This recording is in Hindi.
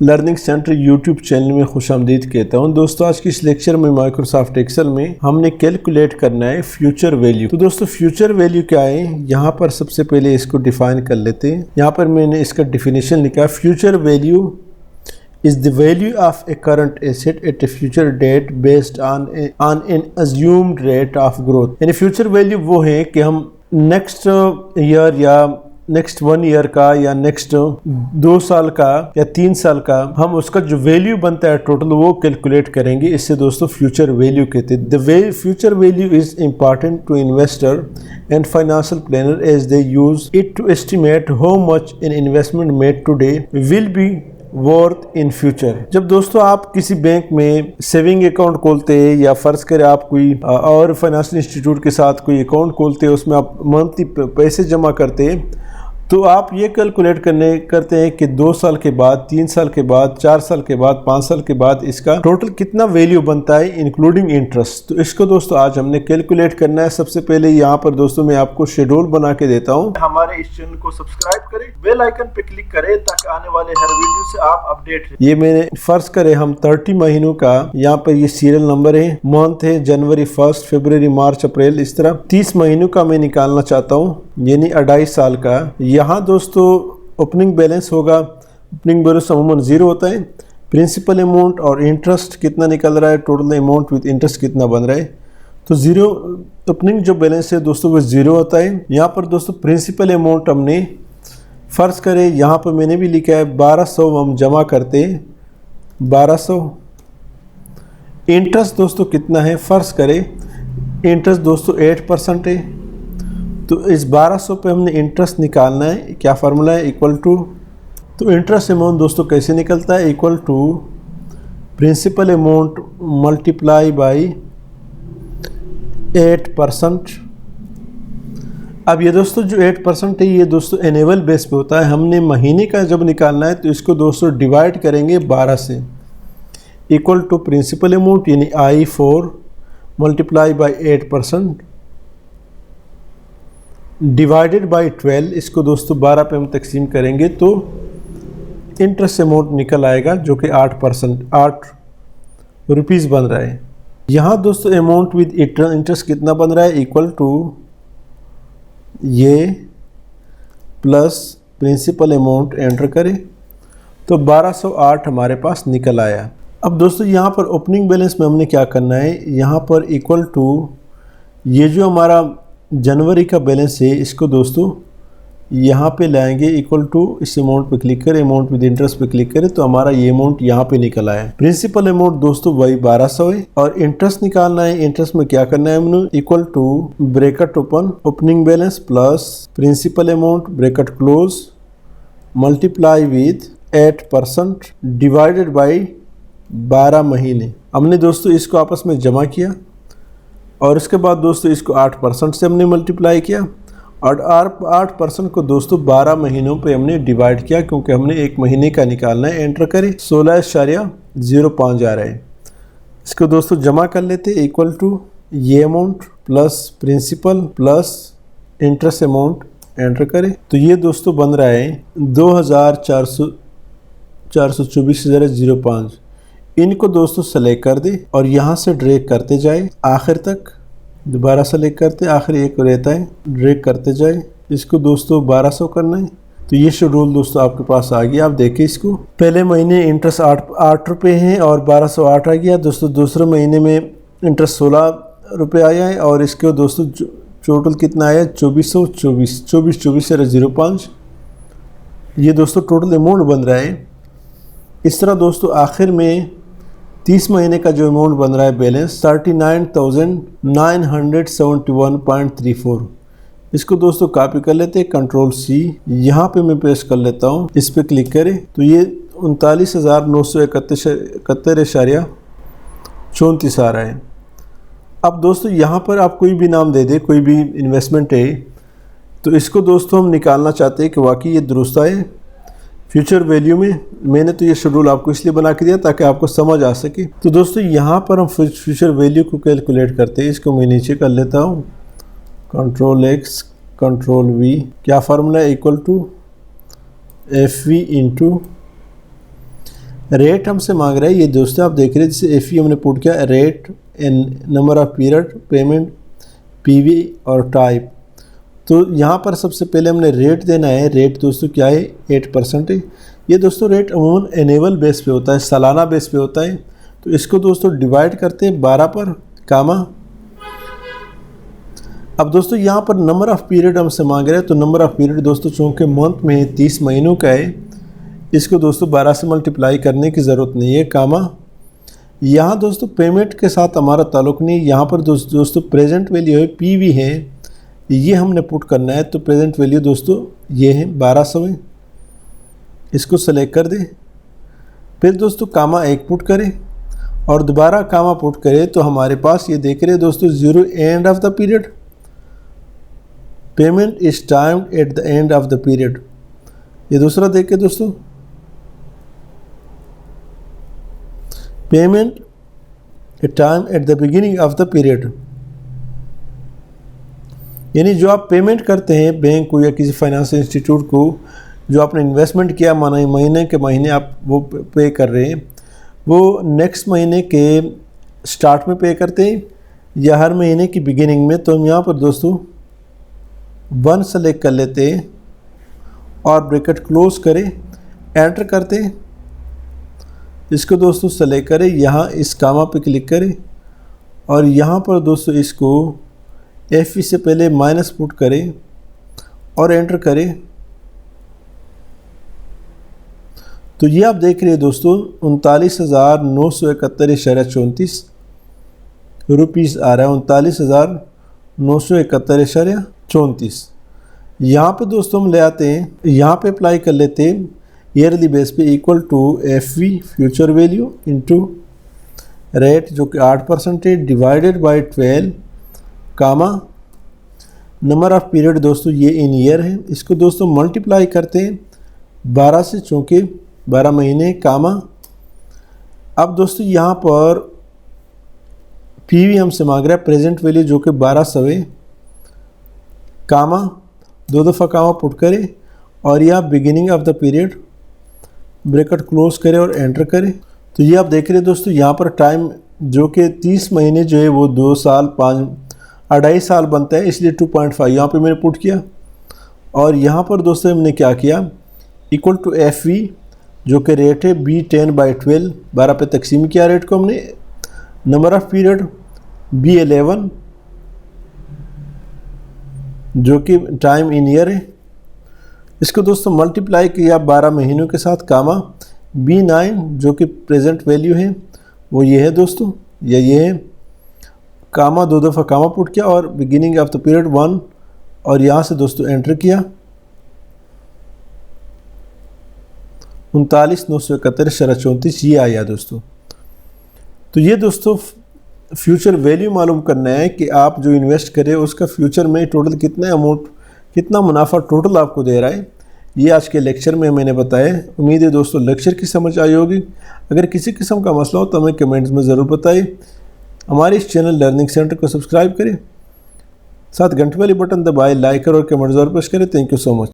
लर्निंग सेंटर यूट्यूब चैनल में खुशामदीद कहता हूं। दोस्तों आज की इस लेक्चर में माइक्रोसॉफ्ट एक्सेल में हमने कैलकुलेट करना है फ्यूचर वैल्यू। तो दोस्तों फ्यूचर वैल्यू क्या है, यहाँ पर सबसे पहले इसको डिफाइन कर लेते हैं। यहाँ पर मैंने इसका डिफिनेशन लिखा, future value is the value of a current asset at a future date based on an assumed rate of growth। यानी फ्यूचर वैल्यू वो है कि हम नेक्स्ट ईयर या नेक्स्ट 1 ईयर का या नेक्स्ट 2 साल का या 3 साल का हम उसका जो वैल्यू बनता है टोटल वो कैलकुलेट करेंगे। इससे दोस्तों फ्यूचर वैल्यू कहते हैं। The future value is important to investor and financial planner as they use it to estimate how much an investment made today will be worth in future. जब दोस्तों आप किसी बैंक में सेविंग अकाउंट खोलते हैं या फर्ज करें आप कोई और फाइनेंशियल इंस्टीट्यूट के साथ कोई अकाउंट खोलते हैं, उसमें आप मंथली पैसे जमा करते हैं, तो आप ये कैलकुलेट करते हैं कि 2 साल के बाद, 3 साल के बाद, 4 साल के बाद, 5 साल के बाद इसका टोटल कितना वैल्यू बनता है इंक्लूडिंग इंटरेस्ट। तो इसको दोस्तों आज हमने कैलकुलेट करना है। सबसे पहले यहाँ पर दोस्तों मैं आपको शेड्यूल बना के देता हूँ। हमारे इस चैनल को सब्सक्राइब करें, बेल आइकन पे क्लिक करें ताकि आने वाले हर वीडियो से आप अपडेट रहे। ये मैंने फर्ज करें हम 30 महीनों का, यहाँ पर ये सीरियल नंबर है, मंथ है जनवरी 1, फरवरी, मार्च, अप्रैल, इस तरह 30 महीनों का मैं निकालना चाहता हूँ, यानी 2.5 साल का। यहाँ दोस्तों ओपनिंग बैलेंस होगा, ओपनिंग बैलेंस अमूमन 0 होता है। प्रिंसिपल अमाउंट और इंटरेस्ट कितना निकल रहा है, टोटल अमाउंट विद इंटरेस्ट कितना बन रहा है, तो 0 ओपनिंग जो बैलेंस है दोस्तों वो 0 होता है। यहाँ पर दोस्तों प्रिंसिपल अमाउंट हमने फर्ज करें, यहाँ पर मैंने भी लिखा है 1200 हम जमा करते हैं, 1200। इंटरेस्ट दोस्तों कितना है, फर्ज करें इंटरेस्ट दोस्तों 8% है, तो इस 1200 पे हमने इंटरेस्ट निकालना है। क्या फार्मूला है, इक्वल टू, तो इंटरेस्ट अमाउंट दोस्तों कैसे निकलता है, equal to principal amount multiply by 8%। अब ये दोस्तों जो 8% है ये दोस्तों एनुअल बेस पे होता है। हमने महीने का जब निकालना है तो इसको दोस्तों डिवाइड करेंगे 12 से, इक्वल टू प्रिंसिपल अमाउंट यानी I4 multiply by 8% divided by 12। इसको दोस्तों 12 पे हम तकसीम करेंगे तो इंटरेस्ट अमाउंट निकल आएगा जो कि 8%, 8 रुपीज़ बन रहा है। यहाँ दोस्तों अमाउंट विद इंटरेस्ट कितना बन रहा है, इक्वल टू ये प्लस प्रिंसिपल अमाउंट एंटर करें तो 1208 हमारे पास निकल आया। अब दोस्तों यहाँ पर ओपनिंग बैलेंस में हमने क्या करना है, यहाँ पर इक्वल टू ये जो हमारा जनवरी का बैलेंस है इसको दोस्तों यहाँ पे लाएंगे, इक्वल टू इस अमाउंट पे क्लिक करें, अमाउंट विद इंटरेस्ट पे क्लिक करें तो हमारा ये अमाउंट यहाँ पे निकल आया। प्रिंसिपल अमाउंट दोस्तों वही 1200 है और इंटरेस्ट निकालना है। इंटरेस्ट में क्या करना है हमने, equal to bracket open opening balance plus principal amount bracket close multiply with 8% divided by 12 महीने। हमने दोस्तों इसको आपस में जमा किया और उसके बाद दोस्तों इसको 8% से हमने मल्टीप्लाई किया और 8% को दोस्तों 12 महीनों पे हमने डिवाइड किया क्योंकि हमने 1 महीने का निकालना है। एंटर करें 16.05 आ रहा है। इसको दोस्तों जमा कर लेते, इक्वल टू ये amount plus principal plus interest amount enter करें तो ये दोस्तों बन रहा है 2424.05। इनको दोस्तों सेलेक्ट कर दे और यहाँ से ड्रैग करते जाए आखिर तक, दोबारा सेलेक्ट करते आखिर एक रहता है, ड्रैग करते जाए। इसको दोस्तों 1200 करना है तो ये शेड्यूल दोस्तों आपके पास आ गया। आप देखिए इसको, पहले महीने इंटरेस्ट 8 रुपये हैं और 1208 आ गया दोस्तों। दूसरे महीने में इंटरेस्ट 16 रुपये आया है और इसके दोस्तों टोटल कितना आया, 2424.05। ये दोस्तों टोटल अमाउंट बन रहा है। इस तरह दोस्तों आखिर में 30 महीने का जो अमाउंट बन रहा है बैलेंस 39,971.34। इसको दोस्तों कॉपी कर लेते हैं, कंट्रोल C, यहाँ पे मैं पेस्ट कर लेता हूँ। इस पे क्लिक करें तो ये 39,971.34 आ रहा है। अब दोस्तों यहाँ पर आप कोई भी नाम दे दे, कोई भी इन्वेस्टमेंट है तो इसको दोस्तों हम निकालना चाहते हैं कि वाकई ये दुरुस्त आए फ्यूचर वैल्यू में। मैंने तो ये शेड्यूल आपको इसलिए बना के दिया ताकि आपको समझ आ सके। तो दोस्तों यहाँ पर हम फ्यूचर वैल्यू को कैलकुलेट करते हैं। इसको मैं नीचे कर लेता हूँ, कंट्रोल X कंट्रोल V। क्या फार्मूला है, equal to FV into rate हमसे मांग रहा है, ये दोस्तों आप देख रहे हैं जैसे एफ हमने पुट किया, rate in number of period, payment, PV और टाइप। तो यहाँ पर सबसे पहले हमने रेट देना है। रेट दोस्तों क्या है, 8% है। ये दोस्तों रेट अमूमन एनुअल बेस पे होता है, सालाना बेस पे होता है। तो इसको दोस्तों डिवाइड करते हैं 12 पर, कामा। अब दोस्तों यहाँ पर नंबर ऑफ़ पीरियड हमसे मांग रहे हैं, तो नंबर ऑफ़ पीरियड दोस्तों चूँकि मंथ में 30 महीनों का है, इसको दोस्तों 12 से मल्टीप्लाई करने की ज़रूरत नहीं है, कामा। यहाँ दोस्तों पेमेंट के साथ हमारा ताल्लुक़ नहीं, यहाँ पर दोस्तों प्रेजेंट वैल्यू है, पीवी है, ये हमने पुट करना है। तो प्रेजेंट वैल्यू दोस्तों ये है 1200 है, इसको सेलेक्ट कर दें। फिर दोस्तों कामा 1 पुट करें और दोबारा कामा पुट करें, तो हमारे पास ये देख रहे हैं दोस्तों 0 end of the period, payment is timed at the end of the period. ये दूसरा देखें दोस्तों, payment A time at the beginning of the period. यानी जो आप पेमेंट करते हैं बैंक को या किसी फाइनेंशियल इंस्टीट्यूट को, जो आपने इन्वेस्टमेंट किया महीने के महीने आप वो पे कर रहे हैं, वो नेक्स्ट महीने के स्टार्ट में पे करते हैं या हर महीने की बिगिनिंग में। तो हम यहाँ पर दोस्तों 1 सेलेक्ट कर लेते हैं और ब्रैकेट क्लोज करें, एंटर करते हैं। इसको दोस्तों सेलेक्ट करें, यहाँ इस कामा पे क्लिक करें और यहाँ पर दोस्तों इसको एफ से पहले माइनस पुट करें और एंटर करें। तो ये आप देख रहे हैं दोस्तों 39,971.34 रुपीज़ आ रहा है, 39,971.34। यहाँ पे दोस्तों हम ले आते हैं, यहाँ पे अप्लाई कर लेते हैं ईयरली बेस पे, equal to F V future value into rate जो कि 8% है, divided by 12, comma number of period दोस्तों ये इन ईयर है, इसको दोस्तों मल्टीप्लाई करते हैं 12 से, चूँकि 12 महीने, कामा। अब दोस्तों यहाँ पर पीवी हमसे मांग रहा है प्रेजेंट वैल्यू जो कि 1200 है, कामा 2 दफ़ा कामा पुट करें और यहाँ beginning of the period, bracket close करें और एंटर करें। तो ये आप देख रहे हैं दोस्तों यहाँ पर टाइम जो कि 30 महीने जो है वो 2 साल 2.5 साल बनता है, इसलिए 2.5 यहाँ पे मैंने पुट किया। और यहाँ पर दोस्तों हमने क्या किया, इक्वल टू एफ वी जो कि रेट है B10/12, 12 पे तकसीम किया रेट को हमने, नंबर ऑफ़ पीरियड B11 जो कि टाइम इन ईयर है, इसको दोस्तों मल्टीप्लाई किया 12 महीनों के साथ, कामा B9 जो कि प्रेजेंट वैल्यू है वो ये है दोस्तों, या ये है, कामा 2 दफ़ा कामा पुट किया और बिगिनिंग ऑफ द पीरियड 1 और यहाँ से दोस्तों एंटर किया, 39,971.34 ये आया दोस्तों। तो ये दोस्तों फ्यूचर वैल्यू मालूम करना है कि आप जो इन्वेस्ट करें उसका फ्यूचर में टोटल कितना अमाउंट, कितना मुनाफा टोटल आपको दे रहा है, ये आज के लेक्चर में मैंने बताया। उम्मीद है दोस्तों लेक्चर की समझ आई होगी। अगर किसी किस्म का मसला हो तो हमें कमेंट्स में ज़रूर बताइए। हमारे इस चैनल लर्निंग सेंटर को सब्सक्राइब करें, साथ घंटे वाली बटन दबाएं, लाइक करें और कमेंट ज़रूर पेश करें। Thank you so much.